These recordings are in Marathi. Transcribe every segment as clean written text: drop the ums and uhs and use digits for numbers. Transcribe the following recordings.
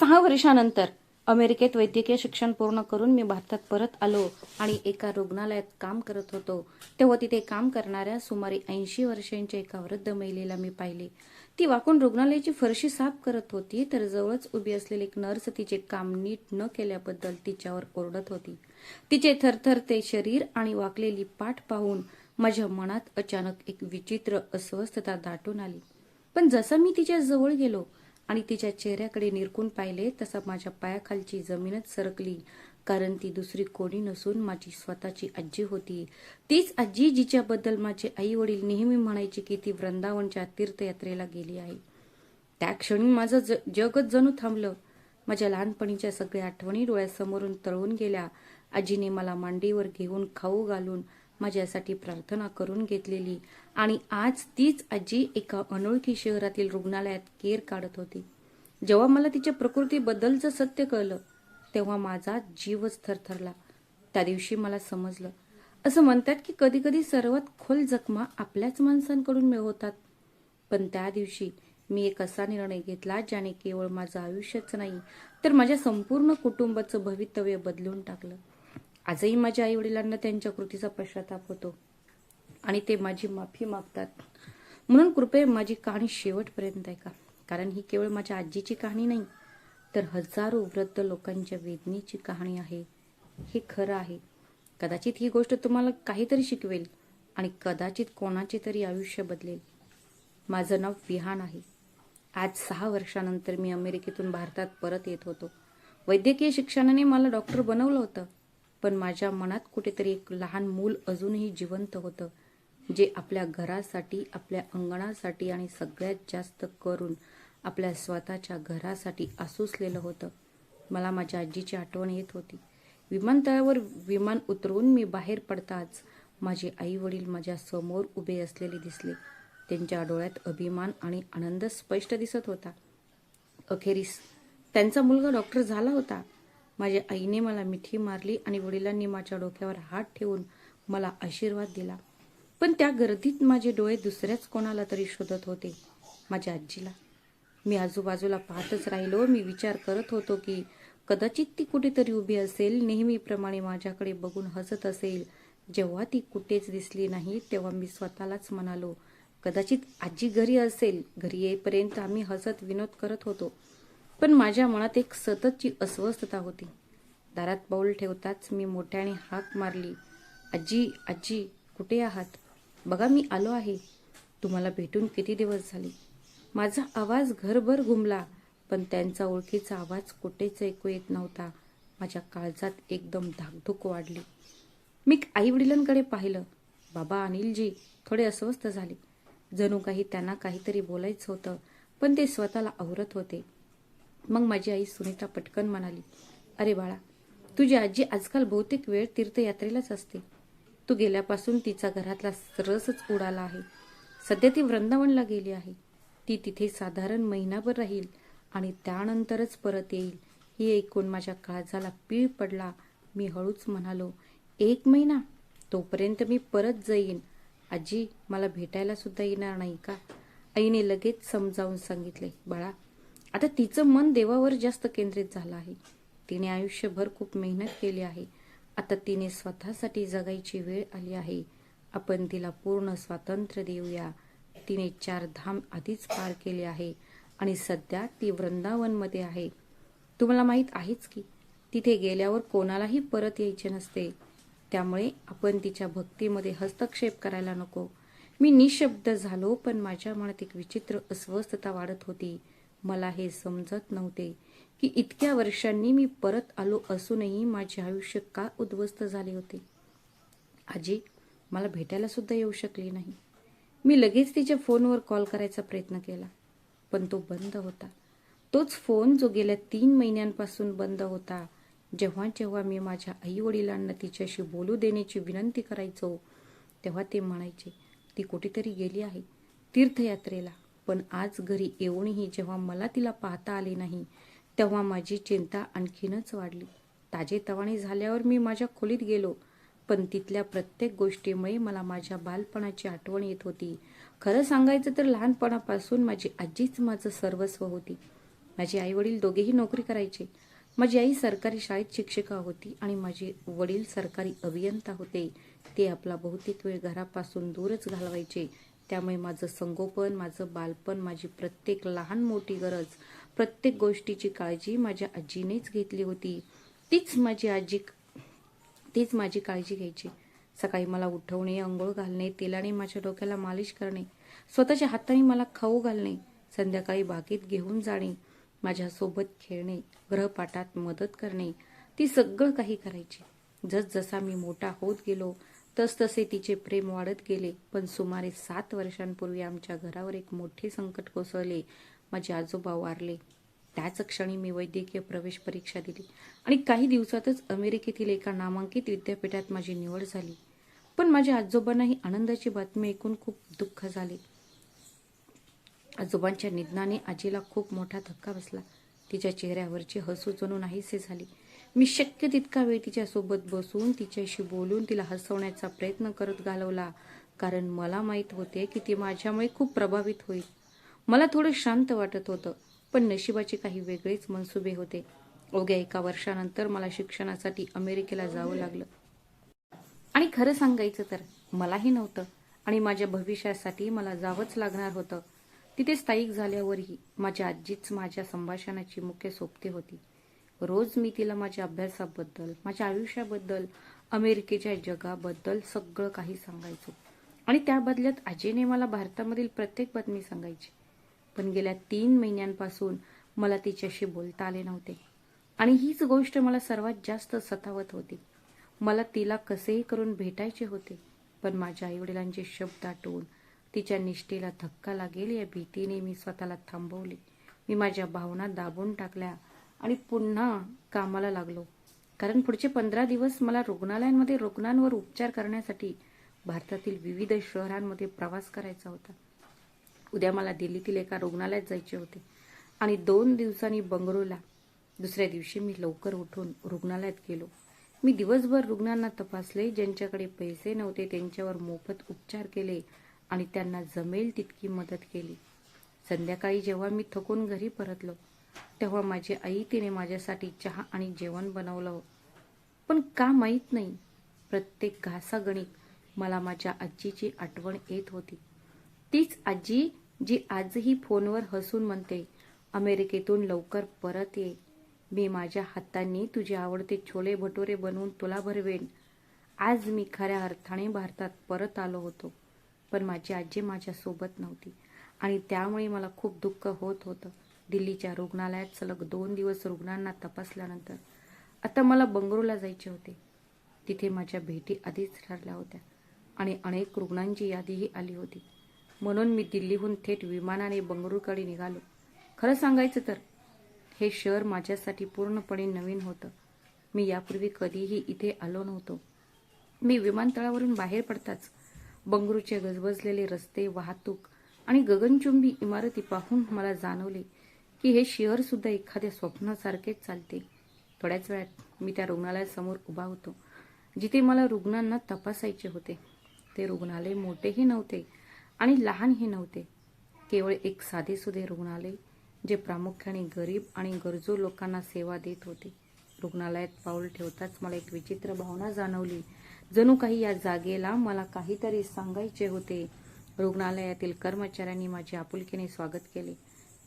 6 वर्षानंतर अमेरिकेत वैद्यकीय शिक्षण पूर्ण करून मी भारतात परत आलो आणि एका रुग्णालयात काम करत होतो. तेव्हा तिथे काम करणाऱ्या सुमारे 80 वर्षांच्या एका वृद्ध महिलेला मी पाहिले. ती वाकून रुग्णालयाची फरशी साफ करत होती, तर जवळच उभी असलेली एक नर्स तिचे काम नीट न केल्याबद्दल तिच्यावर ओरडत होती. तिचे थरथरते शरीर आणि वाकलेली पाठ पाहून माझ्या मनात अचानक एक विचित्र अस्वस्थता दाटून आली. पण जसं मी तिच्या जवळ गेलो आणि तिच्या चेहऱ्याकडे निरखून पाहिले, तसा माझ्या पायाखालची जमीनच सरकली. कारण ती दुसरी कोणी नसून माझी स्वतःची आजी होती. तीच आजी जिच्याबद्दल माझे आई वडील नेहमी म्हणायचे की ती वृंदावनच्या तीर्थयात्रेला गेली आहे. त्या क्षणी माझं जगच जणू थांबलं. माझ्या लहानपणीच्या सगळ्या आठवणी डोळ्यासमोरून तळून गेल्या. आजीने मला मांडीवर घेऊन खाऊ घालून माझ्यासाठी प्रार्थना करून घेतलेली आणि आज तीच आजी एका अनोळखी शहरातील रुग्णालयात केर काढत होती. जेव्हा मला तिच्या प्रकृतीबद्दलचं सत्य कळलं, तेव्हा माझा जीवच थरथरला. त्या दिवशी मला समजलं, असं म्हणतात की कधी कधी सर्वात खोल जखमा आपल्याच माणसांकडून होतात. पण त्या दिवशी मी एक असा निर्णय घेतला ज्याने केवळ माझं आयुष्यच नाही, तर माझ्या संपूर्ण कुटुंबाचं भवितव्य बदलून टाकलं. आजही माझ्या आई वडिलांना त्यांच्या कृतीचा पश्चाताप होतो आणि ते माझी माफी मागतात. म्हणून कृपया माझी कहाणी शेवटपर्यंत ऐका, कारण ही केवळ माझ्या आजीची कहाणी नाही, तर हजारो वृद्ध लोकांच्या वेदनेची कहाणी आहे. हे खरं आहे. कदाचित ही गोष्ट तुम्हाला काहीतरी शिकवेल आणि कदाचित कोणाचे तरी आयुष्य बदलेल. माझं नाव विहान आहे. आज 6 वर्षानंतर मी अमेरिकेतून भारतात परत येत होतो. वैद्यकीय शिक्षणाने मला डॉक्टर बनवलं होतं, पण माझ्या मनात कुठेतरी एक लहान मूल अजूनही जिवंत होतं, जे आपल्या घरासाठी, आपल्या अंगणासाठी आणि सगळ्यात जास्त करून आपल्या स्वतःच्या घरासाठी आसुसलेलं होतं. मला माझ्या आजीची आठवण येत होती. विमानतळावर विमान उतरून मी बाहेर पडताच माझे आई वडील माझ्या समोर उभे असलेले दिसले. त्यांच्या डोळ्यात अभिमान आणि आनंद स्पष्ट दिसत होता. अखेरीस त्यांचा मुलगा डॉक्टर झाला होता. माझ्या आईने मला मिठी मारली आणि वडिलांनी माझ्या डोक्यावर हात ठेवून मला आशीर्वाद दिला. पण त्या गर्दीत माझे डोळे दुसऱ्याच कोणाला तरी शोधत होते, माझ्या आजीला. मी आजूबाजूला पाहतच राहिलो. मी विचार करत होतो की कदाचित ती कुठेतरी उभी असेल, नेहमीप्रमाणे माझ्याकडे बघून हसत असेल. जेव्हा ती कुठेच दिसली नाही, तेव्हा मी स्वतःलाच म्हणालो, कदाचित आजी घरी असेल. घरी येईपर्यंत आम्ही हसत विनोद करत होतो. पण माझ्या मनात एक सततची अस्वस्थता होती. दारात पाऊल ठेवताच मी मोठ्याने हाक मारली, आजी, आजी, कुठे आहात? बघा, मी आलो आहे. तुम्हाला भेटून किती दिवस झाले. माझा आवाज घरभर घुमला, पण त्यांचा ओळखीचा आवाज कुठेच ऐकू येत नव्हता. माझ्या काळजात एकदम धाकधूक वाढली. मी आई वडिलांकडे पाहिलं. बाबा अनिलजी थोडे अस्वस्थ झाले. जणू काही त्यांना काहीतरी बोलायचं होतं, पण ते स्वतःला आवरत होते. मग माझी आई सुनीता पटकन म्हणाली, अरे बाळा, तुझी आजी आजकाल बहुतेक वेळ तीर्थयात्रेलाच असते. तू गेल्यापासून तिचा घरातला रसच उडाला आहे. सध्या ती वृंदावनला गेली आहे. ती तिथे साधारण महिनाभर राहील आणि त्यानंतरच परत येईल. ही ऐकून माझ्या काळजाला पीळ पडला. मी हळूच म्हणालो, 1 महिना? तोपर्यंत मी परत जाईन. आजी मला भेटायला सुद्धा येणार नाही का? आईने लगेच समजावून सांगितले, बाळा, आता तिचं मन देवावर जास्त केंद्रित झालं आहे. तिने आयुष्यभर खूप मेहनत केली आहे. आता तिने स्वतःसाठी जगायची वेळ आली आहे. आपण तिला पूर्ण स्वातंत्र्य देऊया. तिने 4 धाम आधीच पार केले आहे आणि सध्या ती वृंदावनमध्ये आहे. तुम्हाला माहीत आहेच की तिथे गेल्यावर कोणालाही परत यायचे नसते. त्यामुळे आपण तिच्या भक्तीमध्ये हस्तक्षेप करायला नको. मी निशब्द झालो, पण माझ्या मनात एक विचित्र अस्वस्थता वाढत होती. मला हे समजत नव्हते की इतक्या वर्षांनी मी परत आलो असूनही माझे आयुष्य का उद्ध्वस्त झाले होते. आजी मला भेटायला सुद्धा येऊ शकली नाही. मी लगेच तिच्या फोनवर कॉल करायचा प्रयत्न केला, पण तो बंद होता. तोच फोन जो गेल्या 3 महिन्यांपासून बंद होता. जेव्हा जेव्हा मी माझ्या आई वडिलांना तिच्याशी बोलू देण्याची विनंती करायचो, तेव्हा ते म्हणायचे, ती कुठेतरी गेली आहे तीर्थयात्रेला. पण आज घरी येऊनही जेव्हा मला तिला पाहता आले नाही, तेव्हा माझी चिंता आणखीनच वाढली. ताजेतवाने झाल्यावर मी माझ्या खोलीत गेलो, पण तिथल्या प्रत्येक गोष्टीमुळे मला माझ्या बालपणाची आठवण येत होती. खरं सांगायचं तर लहानपणापासून माझी आजीच माझं सर्वस्व होती. माझे आई वडील दोघेही नोकरी करायचे. माझी आई सरकारी शाळेत शिक्षिका होती आणि माझे वडील सरकारी अभियंता होते. ते आपला बहुतेक वेळ घरापासून दूरच घालवायचे. त्यामुळे माझं संगोपन, माझं बालपण, माझी प्रत्येक लहान मोठी गरज, प्रत्येक गोष्टीची काळजी माझ्या आजीनेच घेतली होती. तीच माझी काळजी घ्यायची. सकाळी मला उठवणे, अंघोळ घालणे, तेलाने माझ्या डोक्याला मालिश करणे, स्वतःच्या हाताने मला खाऊ घालणे, संध्याकाळी बागेत घेऊन जाणे, माझ्यासोबत खेळणे, गृहपाठात मदत करणे, ती सगळं काही करायची. जसजसा मी मोठा होत गेलो तसतसे तिचे प्रेम वाढत गेले. पण सुमारे 7 वर्षांपूर्वी आमच्या घरावर एक मोठे संकट कोसळले. माझे आजोबा वारले. त्याच क्षणी मी वैद्यकीय प्रवेश परीक्षा दिली आणि काही दिवसातच अमेरिकेतील एका नामांकित विद्यापीठात माझी निवड झाली. पण माझ्या आजोबांना ही आनंदाची बातमी ऐकून खूप दुःख झाले. आजोबांच्या निधनाने आजीला खूप मोठा धक्का बसला. तिच्या चेहऱ्यावरची हसू जणू नाहीसे झाली. मी शक्य तितका वेळ तिच्यासोबत बसून, तिच्याशी बोलून, तिला हसवण्याचा प्रयत्न करत घालवला, कारण मला माहीत होते की ती माझ्यामुळे खूप प्रभावित होईल. मला थोडं शांत वाटत होतं, पण नशिबाचे काही वेगळेच मनसुबे होते. अवघ्या 1 वर्षानंतर मला शिक्षणासाठी अमेरिकेला जावं लागलं. आणि खरं सांगायचं तर मलाही नव्हतं आणि माझ्या भविष्यासाठी मला जावंच लागणार होतं. तिथे स्थायिक झाल्यावरही माझी आजीच माझ्या संभाषणाची मुख्य सोबती होती. रोज मी तिला माझ्या अभ्यासाबद्दल, माझ्या आयुष्याबद्दल, अमेरिकेच्या जगाबद्दल सगळं काही सांगायचो आणि त्या बदल्यात आजीने मला भारतामधील प्रत्येक बातमी सांगायची. पण गेल्या 3 महिन्यांपासून मला तिच्याशी बोलता आले नव्हते आणि हीच गोष्ट मला सर्वात जास्त सतावत होती. मला तिला कसेही करून भेटायचे होते, पण माझ्या आईवडिलांचे शब्द आठवून तिच्या निष्ठेला धक्का लागेल या भीतीने मी स्वतःला थांबवले. मी माझ्या भावना दाबून टाकल्या आणि पुन्हा कामाला लागलो, कारण पुढचे 15 दिवस मला रुग्णालयांमध्ये रुग्णांवर उपचार करण्यासाठी भारतातील विविध शहरांमध्ये प्रवास करायचा होता. उद्या मला दिल्लीतील एका रुग्णालयात जायचे होते आणि 2 दिवसांनी बंगळुरूला. दुसऱ्या दिवशी मी लवकर उठून रुग्णालयात गेलो. मी दिवसभर रुग्णांना तपासले, ज्यांच्याकडे पैसे नव्हते त्यांच्यावर मोफत उपचार केले आणि त्यांना जमेल तितकी मदत केली. संध्याकाळी जेव्हा मी थकून घरी परतलो, तेव्हा माझी आई तिने माझ्यासाठी चहा आणि जेवण बनवलं. पण का माहीत नाही, प्रत्येक घासागणिक मला माझ्या आजीची आठवण येत होती. तीच आजी जी आजही फोनवर हसून म्हणते, अमेरिकेतून लवकर परत ये, मी माझ्या हातांनी तुझे आवडते छोले भटुरे बनवून तुला भरवेन. आज मी खऱ्या अर्थाने भारतात परत आलो होतो, पण माझी आजी माझ्या सोबत नव्हती आणि त्यामुळे मला खूप दुःख होत होतं. दिल्लीच्या रुग्णालयात सलग 2 दिवस रुग्णांना तपासल्यानंतर आता मला बंगळुरूला जायचे होते. तिथे माझ्या भेटी आधीच ठरल्या होत्या आणि अनेक रुग्णांची यादीही आली होती. म्हणून मी दिल्लीहून थेट विमानाने बंगळुरूकडे निघालो. खरं सांगायचं तर हे शहर माझ्यासाठी पूर्णपणे नवीन होतं. मी यापूर्वी कधीही इथे आलो नव्हतो. मी विमानतळावरून बाहेर पडताच बंगळुरूचे गजबजलेले रस्ते, वाहतूक आणि गगनचुंबी इमारती पाहून मला जाणवले की हे शहर सुद्धा एखाद्या स्वप्नासारखेच चालते. थोड्याच वेळात मी त्या रुग्णालयासमोर उभा होतो, जिथे मला रुग्णांना तपासायचे होते. ते रुग्णालय मोठेही नव्हते आणि लहानही नव्हते. केवळ एक साधेसुधे रुग्णालय, जे प्रामुख्याने गरीब आणि गरजू लोकांना सेवा देत होते. रुग्णालयात पाऊल ठेवताच मला एक विचित्र भावना जाणवली. जणू काही या जागेला मला काहीतरी सांगायचे होते. रुग्णालयातील कर्मचाऱ्यांनी माझे आपुलकीने स्वागत केले.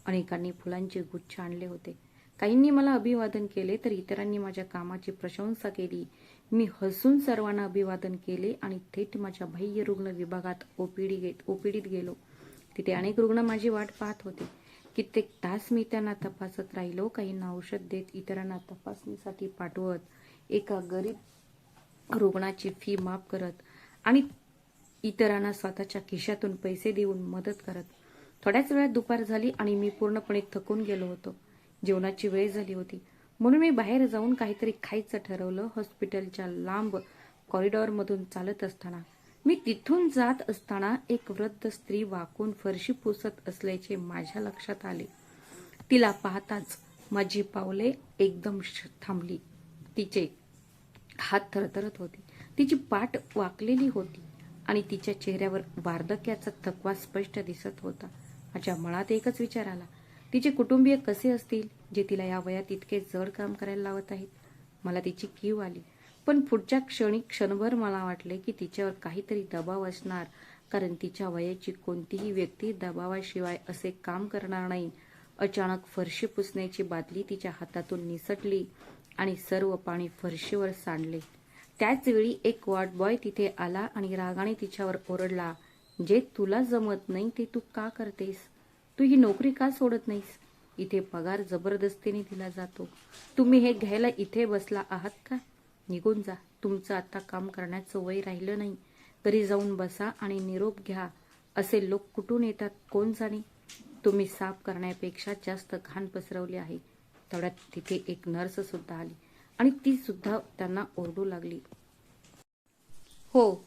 अनेकांनी फुलांचे गुच्छ आणले होते. काहींनी मला अभिवादन केले तर इतरांनी माझ्या कामाची प्रशंसा केली. मी हसून सर्वांना अभिवादन केले आणि थेट माझ्या बाह्य रुग्ण विभागात ओपीडीत गेलो. तिथे अनेक रुग्ण माझी वाट पाहत होते. कित्येक तास मी त्यांना तपासत राहिलो, काहींना औषध देत, इतरांना तपासणीसाठी पाठवत, एका गरीब रुग्णाची फी माफ करत आणि इतरांना स्वतःच्या खिशातून पैसे देऊन मदत करत. थोड्याच वेळात दुपार झाली आणि मी पूर्णपणे थकून गेलो होतो. जेवणाची वेळ झाली होती, म्हणून मी बाहेर जाऊन काहीतरी खायचं ठरवलं. हॉस्पिटलच्या लांब कॉरिडॉरमधून चालत असताना, मी तिथून जात असताना एक वृद्ध स्त्री वाकून फरशी पुसत असल्याचे माझ्या लक्षात आले. तिला पाहताच माझी पावले एकदम थांबली. तिचे हात थरथरत होते, तिची पाठ वाकलेली होती आणि तिच्या चेहऱ्यावर वार्धक्याचा थकवा स्पष्ट दिसत होता. माझ्या मनात एकच विचार आला, तिचे कुटुंबीय कसे असतील जे तिला या वयात इतके जड काम करायला लावत आहेत. मला तिची कीव आली, पण पुढच्या क्षणभर मला वाटले की तिच्यावर काहीतरी दबाव असणार, कारण तिच्या वयाची कोणतीही व्यक्ती दबावाशिवाय असे काम करणार नाही. अचानक फरशी पुसण्याची बादली तिच्या हातातून निसटली आणि सर्व पाणी फरशीवर सांडले. त्याच वेळी एक वॉर्ड बॉय तिथे आला आणि रागाने तिच्यावर ओरडला, जे तुला जमत नाही ते तू का करतेस? तू ही नोकरी का सोडत नाहीस? इथे पगार जबरदस्तीने दिला जातो. तुम्ही हे घ्यायला इथे बसला आहात का? निघून जा. तुमचं आता काम करण्याचं वय राहिलं नाही. घरी जाऊन बसा आणि निरोप घ्या. असे लोक कुठून येतात कोण जाणे. तुम्ही साफ करण्यापेक्षा जास्त घाण पसरवली आहे. तेवढ्यात तिथे एक नर्स सुद्धा आली आणि ती सुद्धा त्यांना ओरडू लागली. हो,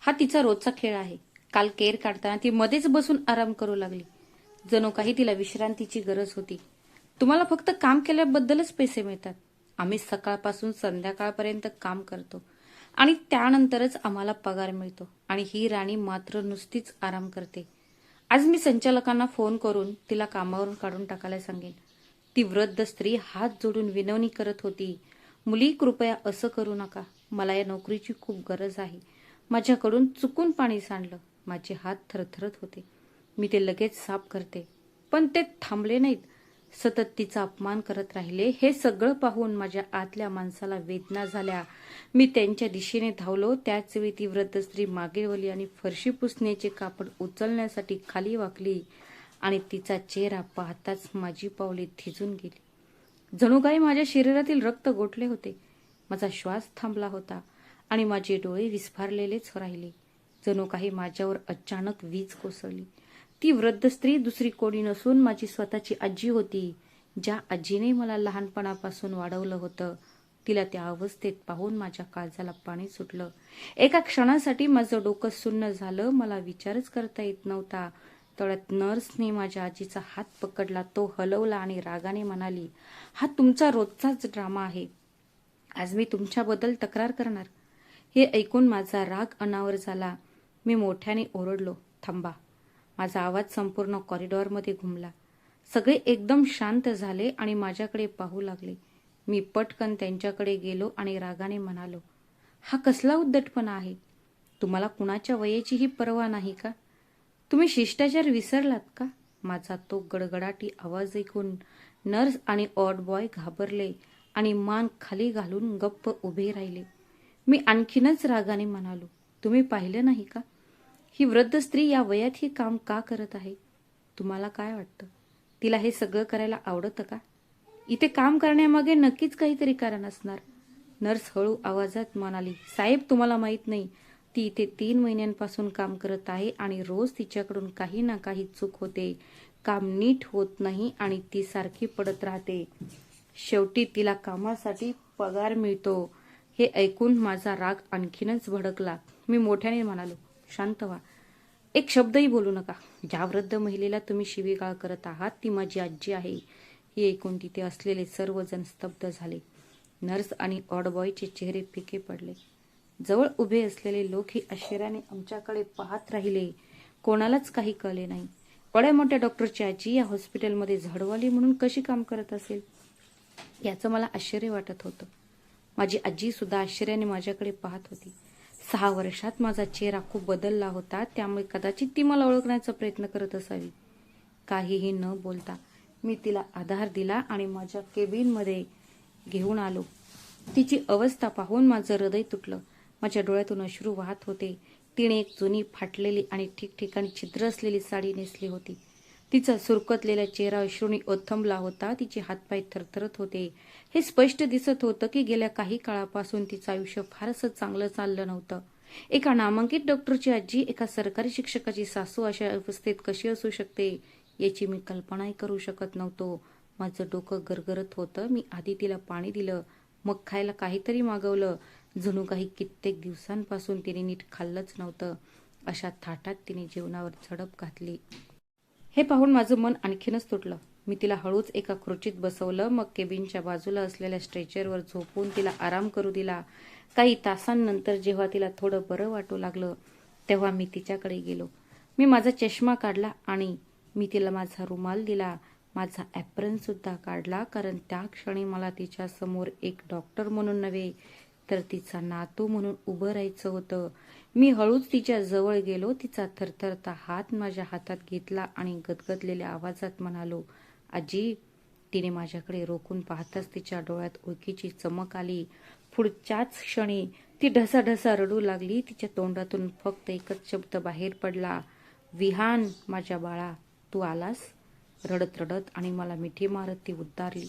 हा तिचा रोजचा खेळ आहे. काल केर काढताना ती मध्येच बसून आराम करू लागली. जणू काही तिला विश्रांतीची गरज होती. तुम्हाला फक्त काम केल्याबद्दलच पैसे मिळतात. आम्ही सकाळपासून संध्याकाळपर्यंत काम करतो आणि त्यानंतरच आम्हाला पगार मिळतो आणि ही राणी मात्र नुसतीच आराम करते. आज मी संचालकांना फोन करून तिला कामावरून काढून टाकायला सांगेन. ती वृद्ध स्त्री हात जोडून विनवणी करत होती. मुली, कृपया असं करू नका. मला या नोकरीची खूप गरज आहे. माझ्याकडून चुकून पाणी सांडलं. माझे हात थरथरत होते. मी ते लगेच साफ करते. पण ते थांबले नाहीत. सतत तिचा अपमान करत राहिले. हे सगळं पाहून माझ्या आतल्या माणसाला वेदना झाल्या. मी त्यांच्या दिशेने धावलो. त्याच वेळी ती वृद्ध स्त्री मागे वळली आणि फरशी पुसण्याचे कापड उचलण्यासाठी खाली वाकली आणि तिचा चेहरा पाहताच माझी पावले थिजून गेली. जणू काही माझ्या शरीरातील रक्त गोठले होते. माझा श्वास थांबला होता आणि माझे डोळे विस्फारलेलेच राहिले. जणू काही माझ्यावर अचानक वीज कोसळली. ती वृद्ध स्त्री दुसरी कोणी नसून माझी स्वतःची आजी होती. ज्या आजीने मला लहानपणापासून वाढवलं होतं. तिला त्या अवस्थेत पाहून माझ्या काळजाला पाणी सुटलं. एका क्षणासाठी माझं डोकं सुन्न झालं. मला विचारच करता येत नव्हता. तेवढ्यात नर्सने माझ्या आजीचा हात पकडला. तो हलवला आणि रागाने म्हणाली, हा तुमचा रोजचाच ड्रामा आहे. आज मी तुमच्याबद्दल तक्रार करणार. हे ऐकून माझा राग अनावर झाला. मी मोठ्याने ओरडलो, थांबा. माझा आवाज संपूर्ण कॉरिडॉरमध्ये घुमला. सगळे एकदम शांत झाले आणि माझ्याकडे पाहू लागले. मी पटकन त्यांच्याकडे गेलो आणि रागाने म्हणालो, हा कसला उद्धटपणा आहे? तुम्हाला कुणाच्या वयाचीही पर्वा नाही का? तुम्ही शिष्टाचार विसरलात का? माझा तो गडगडाटी आवाज ऐकून नर्स आणि वॉर्ड बॉय घाबरले आणि मान खाली घालून गप्प उभे राहिले. मी आणखीनच रागाने म्हणालो, तुम्ही पाहिलं नाही का? ही वृद्ध स्त्री या वयात ही काम का करत आहे? तुम्हाला काय वाटतं? तिला हे सगळं करायला आवडतं का? इथे काम करण्यामागे नक्कीच काहीतरी कारण असणार. नर्स हळू आवाजात म्हणाली, साहेब तुम्हाला माहित नाही. ती इथे 3 महिन्यांपासून काम करत आहे आणि रोज तिच्याकडून काही ना काही चूक होते. काम नीट होत नाही आणि ती सारखी पडत राहते. शेवटी तिला कामासाठी पगार मिळतो. हे ऐकून माझा राग आणखीनच भडकला. मी मोठ्याने म्हणालो, शांत व्हा. एक शब्दही बोलू नका. ज्या वृद्ध महिलेला तुम्ही शिवीगाळ करत आहात ती माझी आजी आहे. हे ऐकून तिथे असलेले सर्वजण स्तब्ध झाले. नर्स आणि वॉर्डबॉयचे चेहरे फिके पडले. जवळ उभे असलेले लोकही आश्चर्याने आमच्याकडे पाहत राहिले. कोणालाच काही कळले नाही. एवढ्या मोठ्या डॉक्टरची आजी या हॉस्पिटलमध्ये झाडवाली म्हणून कशी काम करत असेल याचं मला आश्चर्य वाटत होतं. माझी आजी सुद्धा आश्चर्याने माझ्याकडे पाहत होती. 6 वर्षात माझा चेहरा खूप बदलला होता. त्यामुळे कदाचित ती मला ओळखण्याचा प्रयत्न करत असावी. काहीही न बोलता मी तिला आधार दिला आणि माझ्या केबिनमध्ये घेऊन आलो. तिची अवस्था पाहून माझं हृदय तुटलं. माझ्या डोळ्यातून अश्रू वाहत होते. तिने एक जुनी फाटलेली आणि ठिकठिकाणी छिद्र असलेली साडी नेसली होती. तिचा सुरकतलेला चेहरा अश्रूंनी ओथंबला होता. तिचे हातपाय थरथरत होते. हे स्पष्ट दिसत होतं की गेल्या काही काळापासून तिचं आयुष्य फारसं चांगलं चाललं नव्हतं. एका नामांकित डॉक्टरची आजी एका सरकारी शिक्षकाची सासू अशा अवस्थेत कशी असू शकते याची मी कल्पनाही करू शकत नव्हतो. माझं डोकं गरगरत होतं. मी आधी तिला पाणी दिलं, मग खायला काहीतरी मागवलं. जणू काही कित्येक दिवसांपासून तिने नीट खाल्लंच नव्हतं. अशा थाटात तिने जेवणावर झडप घातली. हे पाहून माझं मन आणखीनच तुटलं. मी तिला हळूच एका खुर्चीत बसवलं. मग केबिनच्या बाजूला असलेल्या स्ट्रेचरवर झोपून तिला आराम करू दिला. काही तासांनंतर जेव्हा तिला थोडं बरं वाटू लागलं तेव्हा मी तिच्याकडे गेलो. मी माझा चष्मा काढला आणि मी तिला माझा रुमाल दिला. माझा ॲप्रनसुद्धा काढला, कारण त्या क्षणी मला तिच्यासमोर एक डॉक्टर म्हणून नव्हे तर तिचा नातू म्हणून उभं राहायचं होतं. मी हळूच तिच्या जवळ गेलो, तिचा थरथरता हात माझ्या हातात घेतला आणि गदगदलेल्या आवाजात म्हणालो, आजी. तिने माझ्याकडे रोखून पाहताच तिच्या डोळ्यात ओळखीची चमक आली. पुढच्याच क्षणी ती ढसाढसा रडू लागली. तिच्या तोंडातून फक्त एकच शब्द बाहेर पडला, विहान माझ्या बाळा, तू आलास. रडत रडत आणि मला मिठी मारत ती उद्गारली.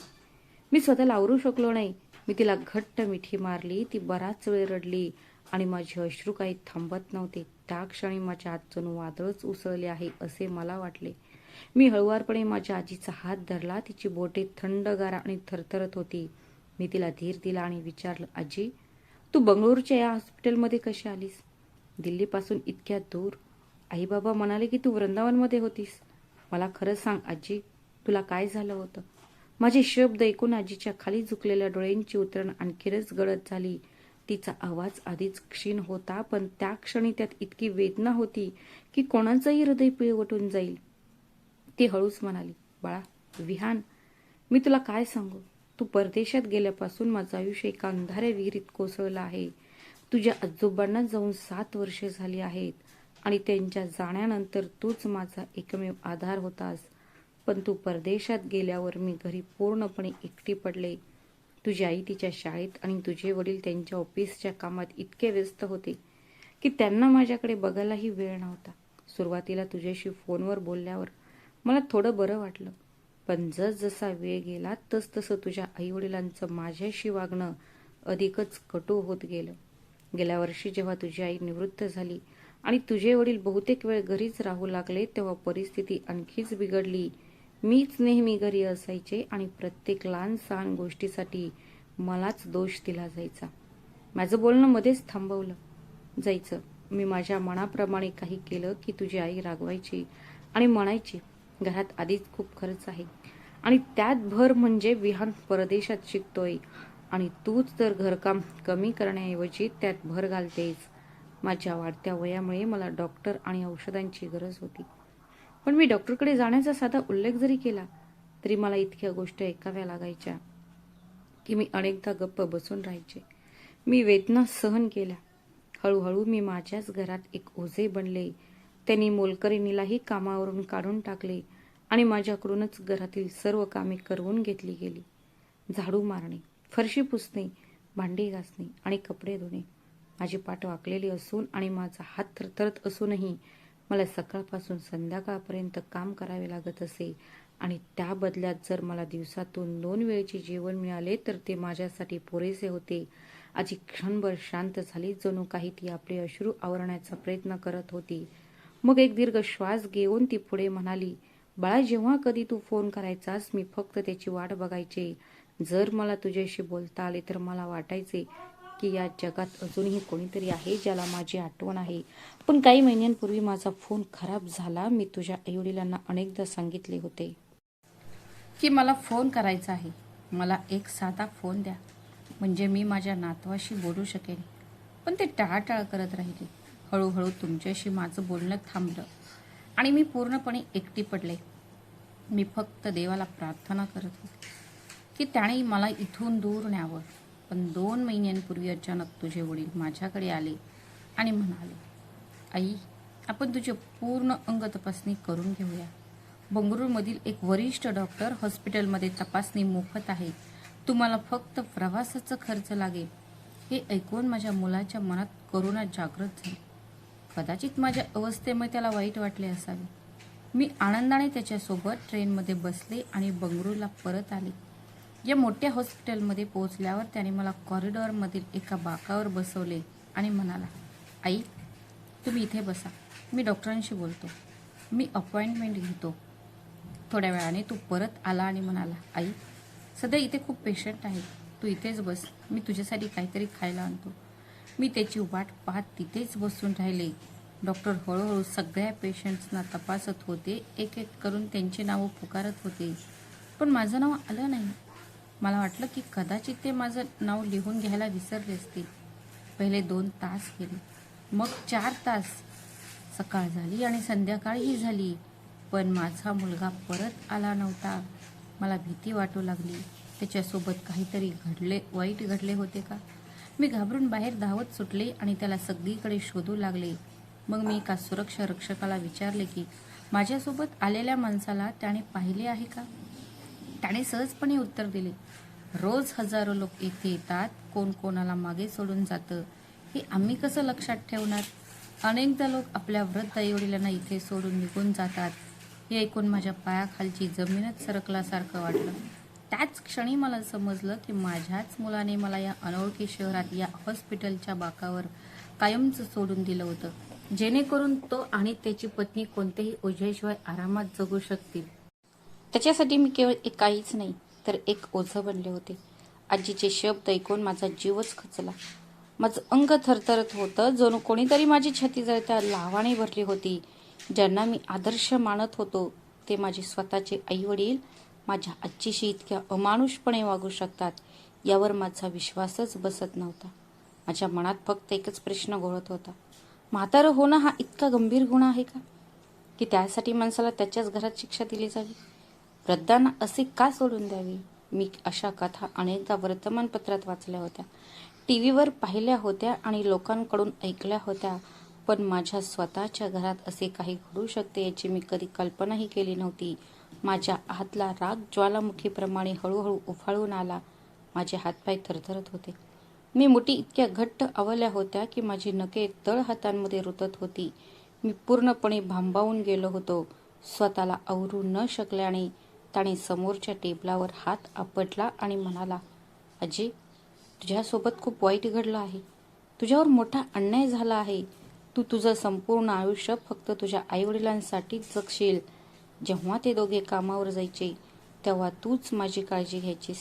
मी स्वतःला आवरू शकलो नाही. मी तिला घट्ट मिठी मारली. ती बराच वेळ रडली आणि माझे अश्रू काही थांबत नव्हते. त्या क्षणी माझ्या आत जणू वादळच उसळले आहे असे मला वाटले. मी हळुवारपणे माझ्या आजीचा हात धरला. तिची बोटे थंडगार आणि थरथरत होती. मी तिला धीर दिला आणि विचारलं, आजी, तू बंगळुरूच्या या हॉस्पिटलमध्ये कशी आलीस? दिल्लीपासून इतक्या दूर? आई बाबा म्हणाले की तू वृंदावनमध्ये होतीस. मला खरं सांग आजी, तुला काय झालं होतं? माझे शब्द ऐकून आजीच्या खाली झुकलेल्या डोळ्यांची उतरण आणखीनच गडद झाली. तिचा आवाज आधीच क्षीण होता, पण त्या क्षणी त्यात इतकी वेदना होती की कोणाचंही हृदय पिळवटून जाईल. ती हळूच म्हणाली, बाळा, विहान, मी तुला काय सांगू? तू परदेशात गेल्यापासून माझं आयुष्य एका अंधाऱ्या विहिरीत कोसळलं आहे. तुझ्या आजोबांना जाऊन 7 वर्षे झाली आहेत आणि त्यांच्या जाण्यानंतर तूच माझा एकमेव आधार होतास. पण तू परदेशात गेल्यावर मी घरी पूर्णपणे एकटी पडले. तुझी आई तिच्या शाळेत आणि तुझे वडील त्यांच्या ऑफिसच्या कामात इतके व्यस्त होते की त्यांना माझ्याकडे बघायलाही वेळ नव्हता. सुरुवातीला तुझ्याशी फोनवर बोलल्यावर मला थोडं बरं वाटलं, पण जसा वेळ गेला तसं तुझ्या आईवडिलांचं माझ्याशी वागणं अधिकच कटू होत गेलं. गेल्या वर्षी जेव्हा तुझी आई निवृत्त झाली आणि तुझे वडील बहुतेक वेळ घरीच राहू लागले, तेव्हा परिस्थिती आणखीच बिघडली. मीच नेहमी घरी असायचे आणि प्रत्येक लहान सहान गोष्टीसाठी मलाच दोष दिला जायचा. माझं बोलणं मध्येच थांबवलं जायचं. मी माझ्या मनाप्रमाणे काही केलं की तुझी आई रागवायची आणि म्हणायची, घरात आधीच खूप खर्च आहे आणि त्यात भर म्हणजे विहान परदेशात शिकतोय आणि तूच तर घरकाम कमी करण्याऐवजी त्यात भर घालतेस. माझ्या वाढत्या वयामुळे मला डॉक्टर आणि औषधांची गरज होती. पण मी डॉक्टरकडे जाण्याचा साधा उल्लेख जरी केला तरी मला इतक्या गोष्टी ऐकाव्या लागायच्या की मी अनेकदा गप्प बसून राहायचे. मी वेदना सहन केल्या. हळूहळू मी माझ्याच घरात एक ओझे बनले. त्यांनी मोलकरीणीलाही कामावरून काढून टाकले आणि माझ्याकडूनच घरातील सर्व कामे करवून घेतली गेली. झाडू मारणे, फरशी पुसणे, भांडी घासणे आणि कपडे धुणे. माझी पाठ वाकलेली असून आणि माझा हात थरथरत असूनही मला सकाळपासून संध्याकाळपर्यंत काम करावे लागत असे आणि त्या बदल्यात जर मला दिवसातून 2 वेळेचे जेवण मिळाले तर ते माझ्यासाठी पुरेसे होते. आजी क्षणभर शांत झाली, जणू काही ती आपले अश्रू आवरण्याचा प्रयत्न करत होती. मग एक दीर्घ श्वास घेऊन ती पुढे म्हणाली, बाळा, जेव्हा कधी तू फोन करायचास मी फक्त त्याची वाट बघायचे. जर मला तुझ्याशी बोलता आले तर मला वाटायचे की या जगात अजूनही कोणीतरी आहे ज्याला माझी आठवण आहे. पण काही महिन्यांपूर्वी माझा फोन खराब झाला. मी तुझ्या आईवडिलांना अनेकदा सांगितले होते की मला फोन करायचा आहे. मला एक साधा फोन द्या म्हणजे मी माझ्या नातवाशी बोलू शकेन. पण ते टाळाटाळ करत राहिले. हळूहळू तुमच्याशी माझं बोलणं थांबलं आणि मी पूर्णपणे एकटी पडले. मी फक्त देवाला प्रार्थना करत होते की त्याने मला इथून दूर न्यावं. पण 2 महिन्यांपूर्वी अचानक तुझे वडील माझ्याकडे आले आणि म्हणाले, आई, आपण तुझी पूर्ण अंग तपासणी करून घेऊया. बंगळुरूमधील एक वरिष्ठ डॉक्टर हॉस्पिटलमध्ये तपासणी मोफत आहे. तुम्हाला फक्त प्रवासाचा खर्च लागेल. हे ऐकून माझ्या मुलाच्या मनात करुणा जागृत झाली. कदाचित माझ्या अवस्थेमुळे त्याला वाईट वाटले असावे. मी आनंदाने त्याच्यासोबत ट्रेनमध्ये बसले आणि बंगळुरूला परत आले. या मोठ्या हॉस्पिटलमध्ये पोहोचल्यावर त्याने मला कॉरिडॉरमधील एका बाकावर बसवले आणि म्हणाला, आई, तुम्ही इथे बसा, मी डॉक्टरांशी बोलतो. मी अपॉइंटमेंट घेतो. थोड्या वेळाने तो परत आला आणि म्हणाला, आई, सध्या इथे खूप पेशंट आहेत, तू इथेच बस, मी तुझ्यासाठी काहीतरी खायला आणतो. मी त्याची वाट पाहत तिथेच बसून राहिले. डॉक्टर हळूहळू सगळ्या पेशंट्सना तपासत होते. एक एक करून त्यांची नावं पुकारत होते, पण माझं नाव आलं नाही. मला वाटलं की कदाचित ते माझं नाव लिहून घ्यायला विसरले असतील. पहिले 2 तास गेले, मग 4 तास. सकाळ झाली आणि संध्याकाळही झाली. पण माझा मुलगा परत आला नव्हता. मला भीती वाटू लागली. त्याच्यासोबत काहीतरी वाईट घडले होते का? मी घाबरून बाहेर धावत सुटले आणि त्याला सगळीकडे शोधू लागले. मग मी एका सुरक्षा रक्षकाला विचारले की माझ्यासोबत आलेल्या माणसाला त्याने पाहिले आहे का? त्याने सहजपणे उत्तर दिले, रोज हजारो लोक इथे येतात, कोण कोणाला मागे सोडून जातं हे आम्ही कसं लक्षात ठेवणार? अनेकदा लोक आपल्या वृद्ध आईवडिलांना इथे सोडून निघून जातात. हे ऐकून माझ्या पायाखालची जमीनच सरकल्यासारखं वाटलं. त्याच क्षणी मला समजलं की माझ्याच मुलाने मला या अनोळखी शहरात या हॉस्पिटलच्या बाकावर कायमचं सोडून दिलं होतं, जेणेकरून तो आणि त्याची पत्नी कोणत्याही ओझ्याशिवाय आरामात जगू शकतील. त्याच्यासाठी मी केवळ एक काहीच नाही तर एक ओझं बनले होते. आजीचे शब्द ऐकून माझा जीवच खचला. माझं अंग थरथरत होतं. जणू कोणीतरी माझी छाती जळत्या लावाने भरली होती. ज्यांना मी आदर्श मानत होतो ते माझे स्वतःचे आईवडील माझ्या आजीशी इतक्या अमानुषपणे वागू शकतात यावर माझा विश्वासच बसत नव्हता. माझ्या मनात फक्त एकच प्रश्न घोळत होता, म्हातारं होणं हा इतका गंभीर गुन्हा आहे का, की त्यासाठी माणसाला त्याच्याच घरात शिक्षा दिली जावी? वृद्धांना असे का सोडून द्यावे? मी अशा कथा अनेकदा वर्तमानपत्रात वाचल्या होत्या, टीव्हीवर पाहिल्या होत्या आणि लोकांकडून ऐकल्या होत्या, पण माझ्या स्वतःच्या घरात असे काही घडू शकते याची मी कधी कल्पनाही केली नव्हती. माझ्या आतला राग ज्वालामुखीप्रमाणे हळूहळू उफाळून आला. माझे हातपाय थरथरत होते. मी मुठी इतक्या घट्ट आवल्या होत्या की माझी नखे तळहातांमध्ये रुतत होती. मी पूर्णपणे भांबावून गेलो होतो. स्वतःला आवरू न शकल्याने त्याने समोरच्या टेबलावर हात आपटला आणि म्हणाला, अजय, तुझ्यासोबत खूप वाईट घडलं आहे. तुझ्यावर मोठा अन्याय झाला आहे. तू तुझं संपूर्ण आयुष्य फक्त तुझ्या आईवडिलांसाठीच जगशील. जेव्हा ते दोघे कामावर जायचे तेव्हा तूच माझी काळजी घ्यायचीस,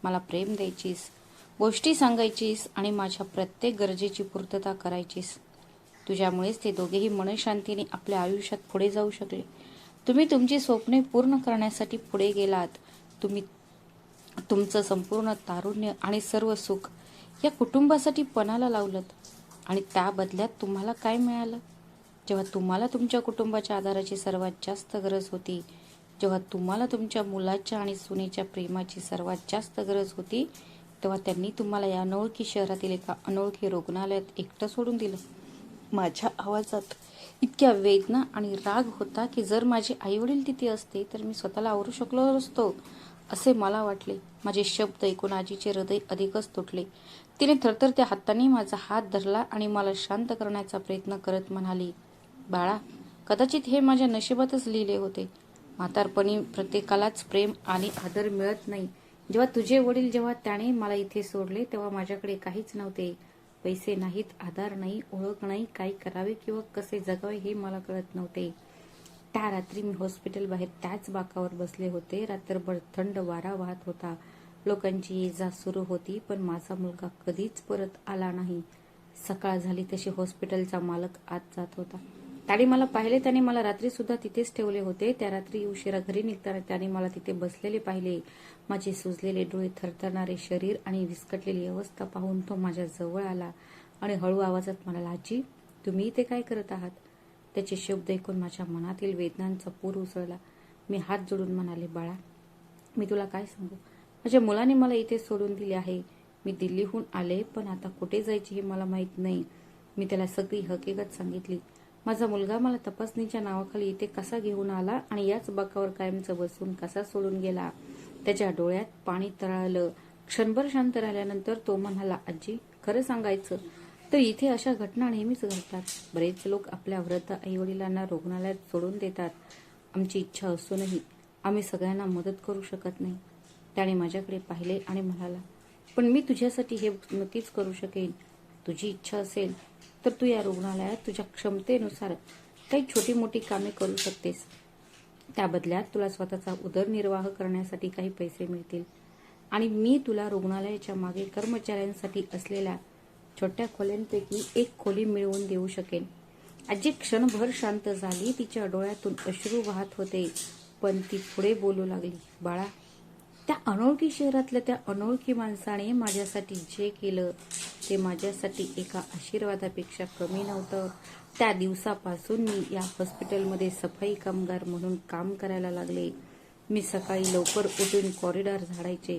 मला प्रेम द्यायचीस, गोष्टी सांगायचीस आणि माझ्या प्रत्येक गरजेची पूर्तता करायचीस. तुझ्यामुळेच ते दोघेही मनशांतीने आपल्या आयुष्यात पुढे जाऊ शकले. तुम्ही तुमची स्वप्ने पूर्ण करण्यासाठी पुढे गेलात. तुम्ही तुमचं संपूर्ण तारुण्य आणि सर्व सुख या कुटुंबासाठी पणाला लावलत आणि त्या बदल्यात तुम्हाला काय मिळालं? जेव्हा तुम्हाला तुमच्या कुटुंबाच्या आधाराची सर्वात जास्त गरज होती, जेव्हा तुम्हाला तुमच्या मुलाच्या आणि सुनेच्या प्रेमाची सर्वात जास्त गरज होती, तेव्हा त्यांनी तुम्हाला या अनोळखी शहरातील एका अनोळखी रुग्णालयात एकटं सोडून दिलं. माझ्या आवाजात इतक्या वेदना आणि राग होता की जर माझे आईवडील तिथे असते तर मी स्वतःला आवरू शकलो असतो असे मला वाटले. माझे शब्द ऐकून आजीचे हृदय अधिकच तुटले. तिने थरथरत्या हाताने माझा हात धरला आणि मला शांत करण्याचा प्रयत्न करत म्हणाली, बाळा, कदाचित हे माझ्या नशिबातच लिहिले होते. म्हातारपणी प्रत्येकालाच प्रेम आणि आदर मिळत नाही. जेव्हा त्याने मला इथे सोडले तेव्हा माझ्याकडे काहीच नव्हते. पैसे नाहीत, आधार नाही, ओळख नाही, काय करावे किंवा कसे जगावे हे मला कळत नव्हते. त्या रात्री मी हॉस्पिटल बाहेर त्याच बाकावर बसले होते. रात्रभर थंड वारा वाहत होता. लोकांची ये जा सुरू होती, पण माझा मुलगा कधीच परत आला नाही. सकाळ झाली तशी हॉस्पिटलचा मालक आत जात होता. त्याने मला पाहिले. त्याने मला रात्री सुद्धा तिथेच ठेवले होते. त्या रात्री उशिरा घरी निघताना त्याने मला तिथे बसलेले पाहिले. माझे सुजलेले डोळे, थरथरणारे शरीर आणि विस्कटलेली अवस्था पाहून तो माझ्या जवळ आला आणि हळू आवाजात म्हणाला, आजी, तुम्ही इथे काय करत आहात? त्याचे शब्द ऐकून माझ्या मनातील वेदनांचा पूर उसळला. मी हात जोडून म्हणाले, बाळा, मी तुला काय सांगू? माझ्या मुलाने मला इथे सोडून दिले आहे. मी दिल्लीहून आले, पण आता कुठे जायचे हे मला माहीत नाही. मी त्याला सगळी हकीकत सांगितली. माझा मुलगा मला तपासणीच्या नावाखाली इथे कसा घेऊन आला आणि याच बाकावर कायमचं बसून कसा सोडून गेला. त्याच्या डोळ्यात पाणी तरळलं. क्षणभर शांत राहिल्यानंतर तो म्हणाला, आजी, खरं सांगायचं तर इथे अशा घटना नेहमीच घडतात. बरेच लोक आपल्या वृद्ध आईवडिलांना रुग्णालयात सोडून देतात. आमची इच्छा असूनही आम्ही सगळ्यांना मदत करू शकत नाही. त्याने माझ्याकडे पाहिले आणि म्हणाला, पण मी तुझ्यासाठी हे नक्कीच करू शकेन. तुझी इच्छा असेल तर तू या रुग्णालयात तुझ्या क्षमतेनुसार काही छोटी मोठी कामे करू शकतेस. त्या बदल्यात तुला स्वतःचा उदरनिर्वाह करण्यासाठी काही पैसे मिळतील आणि मी तुला रुग्णालयाच्या मागे कर्मचाऱ्यांसाठी असलेल्या छोट्या खोल्यांपैकी एक खोली मिळवून देऊ शकेन. आजी क्षणभर शांत झाली. तिच्या डोळ्यातून अश्रू वाहत होते, पण ती पुढे बोलू लागली, बाळा, त्या अनोळखी शहरातल्या त्या अनोळखी माणसाने माझ्यासाठी जे केलं ते माझ्यासाठी एका आशीर्वादापेक्षा कमी नव्हतं. त्या दिवसापासून मी या हॉस्पिटलमध्ये सफाई कामगार म्हणून काम करायला लागले. मी सकाळी लवकर उठून कॉरिडॉर झाडायचे,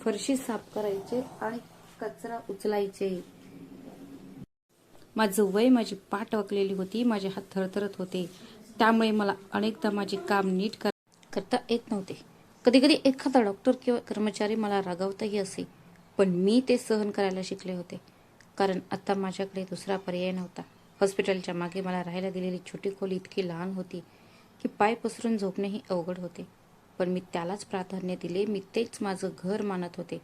फरशी साफ करायचे आणि कचरा उचलायचे. माझं वय, माझी पाठ वाकलेली होती, माझे हात थरथरत होते. त्यामुळे मला अनेकदा माझे काम नीट करता येत नव्हते. कधी कधी एखादा डॉक्टर किंवा कर्मचारी मला रागावताही असे, पण मी ते सहन करायला शिकले होते, कारण आता माझ्याकडे दुसरा पर्याय नव्हता. हॉस्पिटलच्या मागे मला राहायला दिलेली छोटी खोली इतकी लहान होती की पाय पसरून झोपणेही अवघड होते. पण मी त्यालाच प्राधान्य दिले. मी तेच माझं घर मानत होते.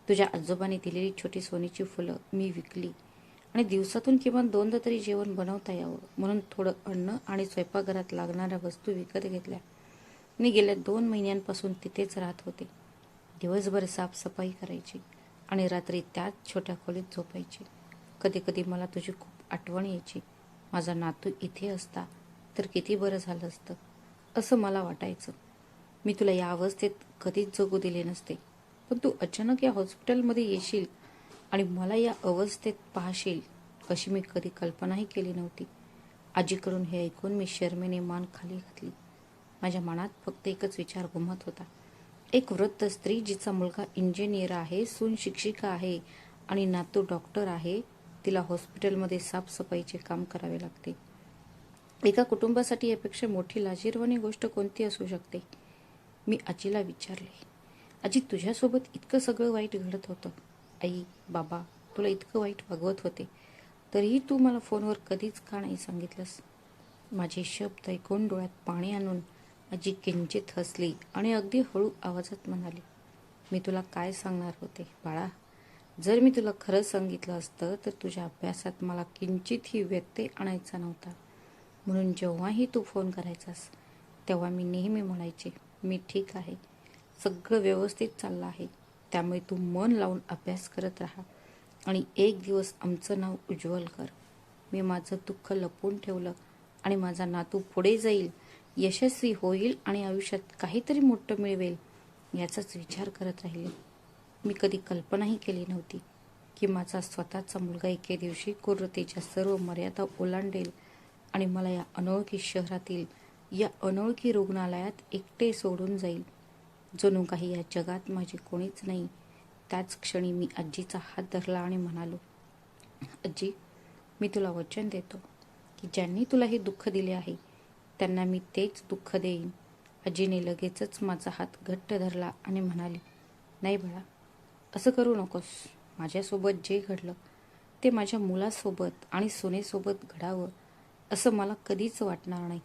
तुझ्या आजोबांनी दिलेली छोटी सोनीची फुलं मी विकली आणि दिवसातून किमान 2दा तरी जेवण बनवता यावं म्हणून थोडं अन्न आणि स्वयंपाकघरात लागणाऱ्या वस्तू विकत घेतल्या. मी गेल्या 2 महिन्यांपासून तिथेच राहत होते. दिवसभर साफसफाई करायची आणि रात्री त्याच छोट्या खोलीत झोपायची. कधी कधी मला तुझी खूप आठवण यायची. माझा नातू इथे असता तर किती बरं झालं असतं, असं मला वाटायचं. मी तुला या अवस्थेत कधीच जगू दिले नसते, पण तू अचानक या हॉस्पिटलमध्ये येशील आणि मला या अवस्थेत पाहशील अशी मी कधी कल्पनाही केली नव्हती. आजीकडून हे ऐकून मी शरमेने मान खाली घातली. माझ्या मनात फक्त एकच विचार घुमत होता. एक वृद्ध स्त्री जिचा मुलगा इंजिनियर आहे, सून शिक्षिका आहे आणि नातू डॉक्टर आहे, तिला हॉस्पिटलमध्ये साफसफाईचे काम करावे लागते. एका कुटुंबासाठी यापेक्षा मोठी लाजिरवाणी गोष्ट कोणती असू शकते? मी आजीला विचारले, आजी, तुझ्यासोबत इतकं सगळं वाईट घडत होतं. आई, बाबा तुला इतकं वाईट वागवत होते, तरीही तू मला फोनवर कधीच का नाही सांगितलंस? माझे शब्द ऐकून डोळ्यात पाणी आणून आजी किंचित हसली आणि अगदी हळू आवाजात म्हणाली, मी तुला काय सांगणार होते बाळा? जर मी तुला खरं सांगितलं असतं तर तुझ्या अभ्यासात मला किंचितही व्यत्यय आणायचा नव्हता. म्हणून जेव्हाही तू फोन करायचास तेव्हा मी नेहमी म्हणायचे, मी ठीक आहे, सगळं व्यवस्थित चाललं आहे. त्यामुळे तू मन लावून अभ्यास करत राहा आणि एक दिवस आमचं नाव उज्ज्वल कर. मी माझं दुःख लपवून ठेवलं आणि माझा नातू पुढे जाईल, यशस्वी होईल आणि आयुष्यात काहीतरी मोठं मिळवेल याचाच विचार करत राहिले. मी कधी कल्पनाही केली नव्हती की माझा स्वतःचा मुलगा एके दिवशी क्रूरतेच्या सर्व मर्यादा ओलांडेल आणि मला या अनोळखी शहरातील, या अनोळखी रुग्णालयात एकटे सोडून जाईल. जणू काही या जगात माझे कोणीच नाही. त्याच क्षणी मी आजीचा हात धरला आणि म्हणालो, आजी, मी तुला वचन देतो की ज्यांनी तुला हे दुःख दिले आहे त्यांना मी तेच दुःख देईन. आजीने लगेचच माझा हात घट्ट धरला आणि म्हणाली, नाही बाळा, असं करू नकोस. माझ्यासोबत जे घडलं ते माझ्या मुलासोबत आणि सोनेसोबत घडावं असं मला कधीच वाटणार नाही.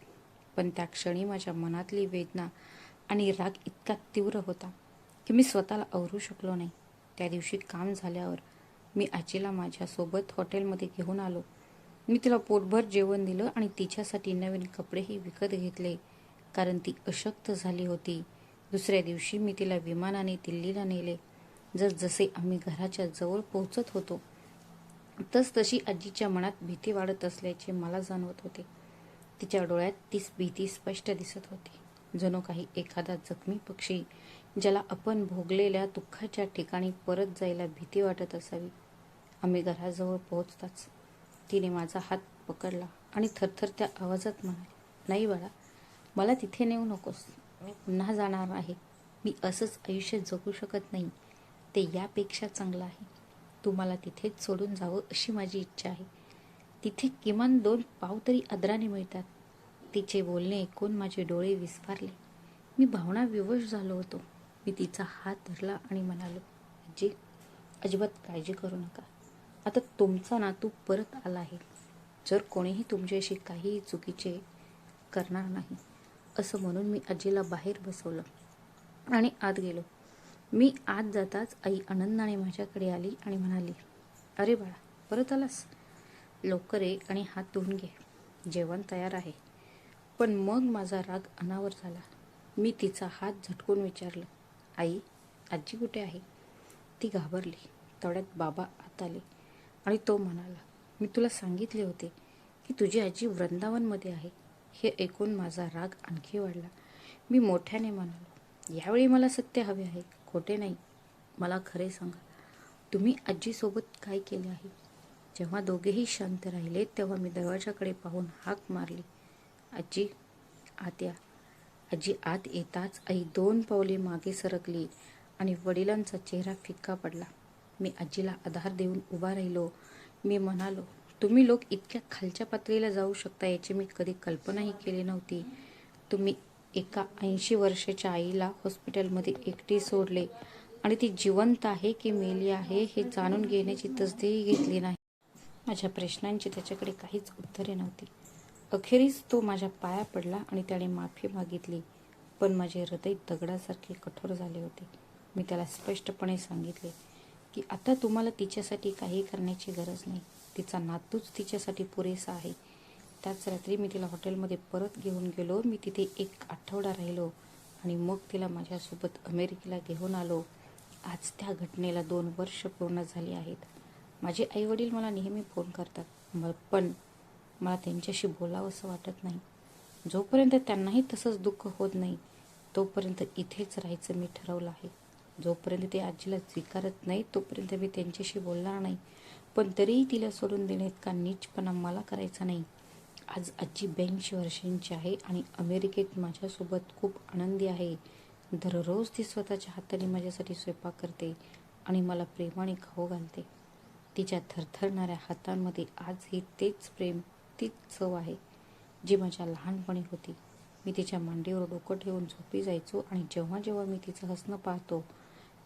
पण त्या क्षणी माझ्या मनातली वेदना आणि राग इतका तीव्र होता की मी स्वतःला आवरू शकलो नाही. त्या दिवशी काम झाल्यावर मी आजीला माझ्यासोबत हॉटेलमध्ये घेऊन आलो. मी तिला पोटभर जेवण दिलं आणि तिच्यासाठी नवीन कपडेही विकत घेतले, कारण ती अशक्त झाली होती. दुसऱ्या दिवशी मी तिला विमानाने दिल्लीला नेले. जसजसे आम्ही घराच्या जवळ पोहोचत होतो तसतशी आजीच्या मनात भीती वाढत असल्याचे मला जाणवत होते. तिच्या डोळ्यात ती भीती स्पष्ट दिसत होती, जणू काही एखादा जखमी पक्षी ज्याला आपण भोगलेल्या दुःखाच्या ठिकाणी परत जायला भीती वाटत असावी. आम्ही घराजवळ पोहोचताच तिने माझा हात पकडला आणि थरथरत्या आवाजात म्हणाली, नाही बाळा, मला तिथे नेऊ नकोस. मी पुन्हा जाणार आहे. मी असंच आयुष्य जगू शकत नाही. ते यापेक्षा चांगलं आहे. तू मला तिथेच सोडून जावं अशी माझी इच्छा आहे. तिथे किमान 2 पाव तरी आदराने मिळतात. तिचे बोलणे ऐकून माझे डोळे विस्फारले. मी भावनाविवश झालो होतो. मी तिचा हात धरला आणि म्हणालो, आजी, अजिबात काळजी करू नका. आता तुमचा नातू परत आला आहे. जर कोणीही तुमच्याशी काहीही चुकीचे करणार नाही असं म्हणून मी आजीला बाहेर बसवलं आणि आत गेलो. मी आत जाताच आई आनंदाने माझ्याकडे आली आणि म्हणाली, अरे बाळा, परत आलास? लवकर ये आणि हात धुवून घे. जेवण तयार आहे. पण मग माझा राग अनावर झाला. मी तिचा हात झटकून विचारलं, आई, आजी कुठे आहे? ती घाबरली. तेवढ्यात बाबा आत आले आणि तो म्हणाला, मी तुला सांगितले होते की तुझी आजी वृंदावनमध्ये आहे. हे ऐकून माझा राग आणखी वाढला. मी मोठ्याने म्हणालो, यावेळी मला सत्य हवे आहे, खोटे नाही. मला खरे सांगा, तुम्ही आजीसोबत काय केले आहे? जेव्हा दोघेही शांत राहिले तेव्हा मी दरवाजाकडे पाहून हाक मारली, आजी आत या. आजी आत येताच आई 2 पावले मागे सरकली आणि वडिलांचा चेहरा फिक्का पडला. मी आजीला आधार देऊन उभा राहिलो. मी म्हणालो, तुम्ही लोक इतक्या खालच्या पातळीला जाऊ शकता याची मी कधी कल्पनाही केली नव्हती. तुम्ही एका 80 वर्षाच्या आईला हॉस्पिटलमध्ये एकटी सोडले आणि ती जिवंत आहे की मेली आहे हे जाणून घेण्याची तसदीही घेतली नाही. माझ्या प्रश्नांची त्याच्याकडे काहीच उत्तरे नव्हती. अखेरीस तो माझ्या पाया पडला आणि त्याने माफी मागितली. पण माझे हृदय दगडासारखे कठोर झाले होते. मी त्याला स्पष्टपणे सांगितले की आता तुम्हाला तिच्यासाठी काही करण्याची गरज नाही. तिचा नातूच तिच्यासाठी पुरेसा आहे. त्याच रात्री मी तिला हॉटेलमध्ये परत घेऊन गेलो. मी तिथे 1 आठवडा राहिलो आणि मग तिला माझ्यासोबत अमेरिकेला घेऊन आलो. आज त्या घटनेला 2 वर्ष पूर्ण झाली आहेत. माझे आईवडील मला नेहमी फोन करतात, पण मला त्यांच्याशी बोलावंसं वाटत नाही. जोपर्यंत त्यांनाही तसंच दुःख होत नाही तोपर्यंत इथेच राहायचं मी ठरवलं आहे. जोपर्यंत ते आजीला स्वीकारत नाही तोपर्यंत मी त्यांच्याशी बोलणार नाही. पण तरीही तिला सोडून देणे इतका नीचपणा मला करायचा नाही. आज आजी 82 वर्षांची आहे आणि अमेरिकेत माझ्यासोबत खूप आनंदी आहे. दररोज ती स्वतःच्या हाताने माझ्यासाठी स्वयंपाक करते आणि मला प्रेमाने खाऊ घालते. तिच्या थरथरणाऱ्या हातांमध्ये आजही तेच प्रेम, तीच चव आहे जी माझ्या लहानपणी होती. मी तिच्या मांडीवर डोकं ठेवून झोपी जायचो आणि जेव्हा जेव्हा मी तिचं हसणं पाहतो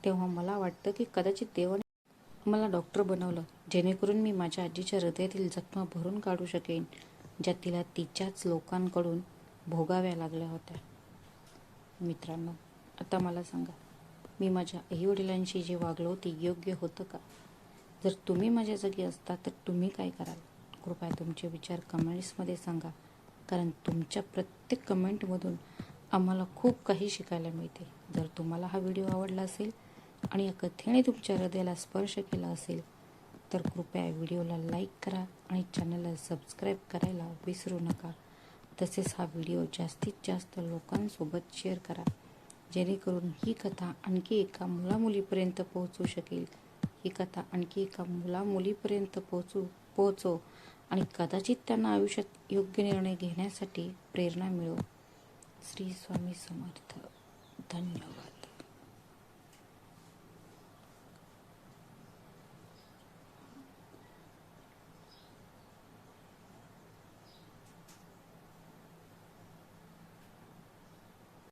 तेव्हा मला वाटतं की कदाचित देवाने मला डॉक्टर बनवलं जेणेकरून मी माझ्या आजीच्या हृदयातील जखमा भरून काढू शकेन, ज्या तिला तिच्याच लोकांकडून भोगाव्या लागल्या होत्या. मित्रांनो, आता मला सांगा, मी माझ्या आईवडिलांशी जे वागलो ते योग्य होतं का? जर तुम्ही माझ्या जागी असता तर तुम्ही काय कराल? कृपया तुमचे विचार कमेंट्समध्ये सांगा, कारण तुमच्या प्रत्येक कमेंटमधून आम्हाला खूप काही शिकायला मिळते. जर तुम्हाला हा व्हिडिओ आवडला असेल आणि या कथेने तुमच्या हृदयाला स्पर्श केला असेल तर कृपया व्हिडिओला लाईक करा आणि चॅनलला सबस्क्राईब करायला विसरू नका. तसेच हा व्हिडिओ जास्तीत जास्त लोकांसोबत शेअर करा, जेणेकरून ही कथा आणखी एका मुलामुलीपर्यंत पोहोचू शकेल. ही कथा आणखी एका मुलामुलीपर्यंत पोहोचो आणि कदाचित त्यांना आयुष्यात योग्य निर्णय घेण्यासाठी प्रेरणा मिळो. श्री स्वामी समर्थ. धन्यवाद.